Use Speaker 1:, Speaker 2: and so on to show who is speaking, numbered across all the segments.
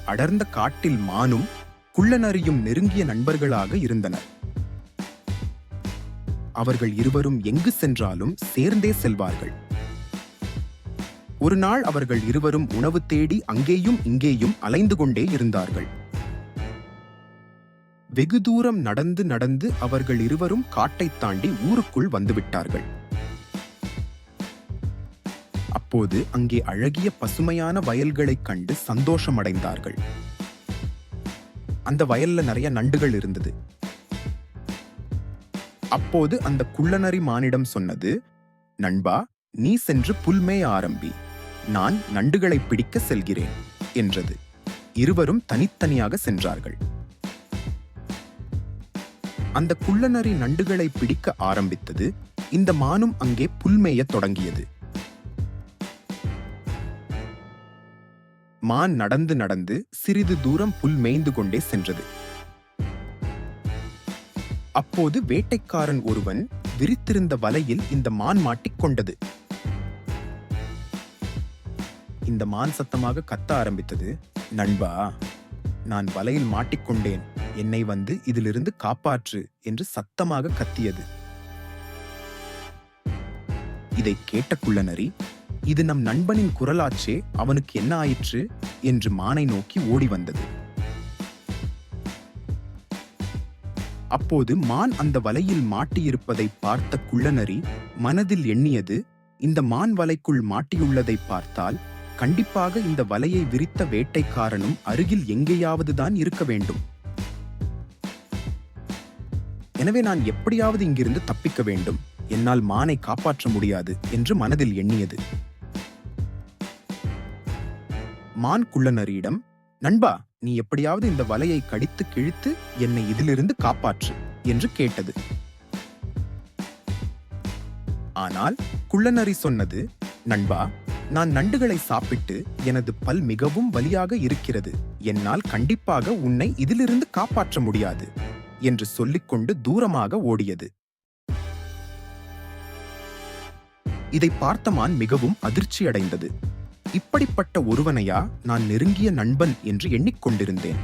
Speaker 1: அடர்ந்த காட்டில் மானும் குள்ளநரியும் நெருங்கிய நண்பர்களாக இருந்தனர். அவர்கள் இருவரும் எங்கு சென்றாலும் சேர்ந்தே செல்வார்கள். ஒரு நாள் அவர்கள் இருவரும் உணவு தேடி அங்கேயும் இங்கேயும் அலைந்து கொண்டே இருந்தார்கள். வெகு தூரம் நடந்து நடந்து அவர்கள் இருவரும் காட்டைத் தாண்டி ஊருக்குள் வந்துவிட்டார்கள். அப்போது அங்கே அழகிய பசுமையான வயல்களைக் கண்டு சந்தோஷமடைந்தார்கள். அந்த வயல்ல நிறைய நண்டுகள் இருந்தது. அப்போது அந்த குள்ளநரி மானிடம் சொன்னது, நண்பா, நீ சென்று புல்மேய ஆரம்பி, நான் நண்டுகளை பிடிக்க செல்கிறேன் என்றது. இருவரும் தனித்தனியாக சென்றார்கள். அந்த குள்ளநரி நண்டுகளை பிடிக்க ஆரம்பித்தது. இந்த மானும் அங்கே புல்மேய தொடங்கியது. மான் நடந்து நடந்து சிறிது தூரம் புல் மேய்ந்து கொண்டே சென்றது. அப்போது வேட்டைக்காரன் ஒருவன் விரித்திருந்த வலையில் இந்த மான் மாட்டிக்கொண்டது. இந்த மான் சத்தமாக கத்த ஆரம்பித்தது. நண்பா, நான் வலையில் மாட்டிக்கொண்டேன், என்னை வந்து இதிலிருந்து காப்பாற்று என்று சத்தமாக கத்தியது. இதை கேட்ட குள்ளநரி, இது நம் நண்பனின் குரலாச்சே, அவனுக்கு என்ன ஆயிற்று என்று மானை நோக்கி ஓடி வந்தது. அப்போது மான் அந்த வலையில் மாட்டியிருப்பதை பார்த்த குள்ளநரி மனதில் எண்ணியது, இந்த மான் வலைக்குள் மாட்டியுள்ளதை பார்த்தால் கண்டிப்பாக இந்த வலையை விரித்த வேட்டைக்காரனும் அருகில் எங்கேயாவது தான் இருக்க வேண்டும். எனவே நான் எப்படியாவது இங்கிருந்து தப்பிக்க வேண்டும், என்னால் மானை காப்பாற்ற முடியாது என்று மனதில் எண்ணியது. மான் குள்ளநரியிடம், நண்பா, நீ எப்படியாவது இந்த வலையை கடித்து கிழித்து என்னை இதிலிருந்து காப்பாற்று என்று கேட்டது. ஆனால் குள்ளநரி சொன்னது, நண்பா, நான் நண்டுகளை சாப்பிட்டு எனது பல் மிகவும் வலியாக இருக்கிறது, என்னால் கண்டிப்பாக உன்னை இதிலிருந்து காப்பாற்ற முடியாது என்று சொல்லிக்கொண்டு தூரமாக ஓடியது. இதை பார்த்த மான் மிகவும் அதிர்ச்சியடைந்தது. இப்படிப்பட்ட ஒருவனையா நான் நெருங்கிய நண்பன் என்று எண்ணிக்கொண்டிருந்தேன்.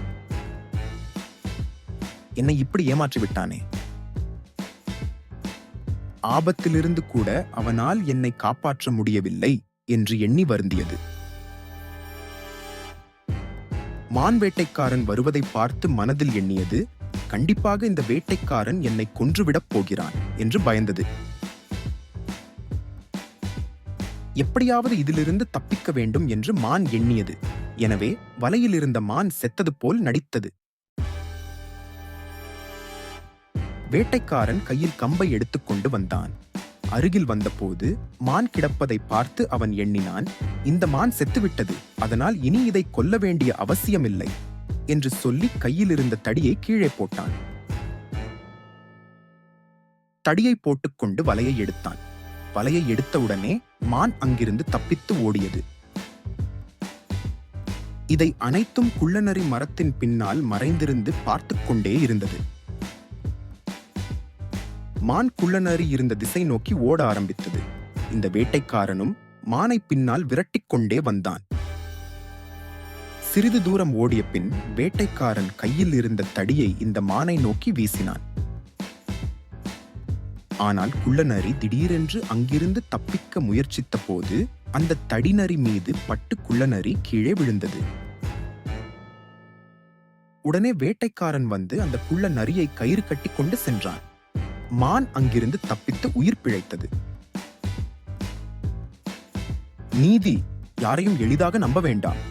Speaker 1: என்னை இப்படி ஏமாற்றி விட்டானே. ஆபத்திலிருந்து கூட அவனால் என்னை காப்பாற்ற முடியவில்லை என்று எண்ணி வருந்தியது. மான் வேட்டைக்காரன் வருவதை பார்த்து மனதில் எண்ணியது, கண்டிப்பாக இந்த வேட்டைக்காரன் என்னை கொன்றுவிடப் போகிறான் என்று பயந்தது. எப்படியாவது இதிலிருந்து தப்பிக்க வேண்டும் என்று மான் எண்ணியது. எனவே வலையில் இருந்த மான் செத்தது போல் நடித்தது. வேட்டைக்காரன் கையில் கம்பை எடுத்துக்கொண்டு வந்தான். அருகில் வந்தபோது மான் கிடப்பதை பார்த்து அவன் எண்ணினான், இந்த மான் செத்துவிட்டது, அதனால் இனி இதை கொல்ல வேண்டிய அவசியமில்லை என்று சொல்லி கையில் இருந்த தடியை கீழே போட்டான். தடியை போட்டுக்கொண்டு வலையை எடுத்தான். வலையை எடுத்தவுடனே மான் அங்கிருந்து தப்பித்து ஓடியது. இதை அனைத்தும் குள்ளநரி மரத்தின் பின்னால் மறைந்திருந்து பார்த்துக் கொண்டே இருந்தது. மான் குள்ளநரி இருந்த திசை நோக்கி ஓட ஆரம்பித்தது. இந்த வேட்டைக்காரனும் மானை பின்னால் விரட்டிக் கொண்டே வந்தான். சிறிது தூரம் ஓடிய பின் வேட்டைக்காரன் கையில் இருந்த தடியை இந்த மானை நோக்கி வீசினான். ஆனால் குள்ளநரி திடீரென்று அங்கிருந்து தப்பிக்க முயற்சித்த போது அந்த தடிநரி மீது பட்டு குள்ளநரி கீழே விழுந்தது. உடனே வேட்டைக்காரன் வந்து அந்த குள்ளநரியை கயிறு கட்டி கொண்டு சென்றான். மான் அங்கிருந்து தப்பித்து உயிர் பிழைத்தது. நீதி, யாரையும் எளிதாக நம்ப வேண்டாம்.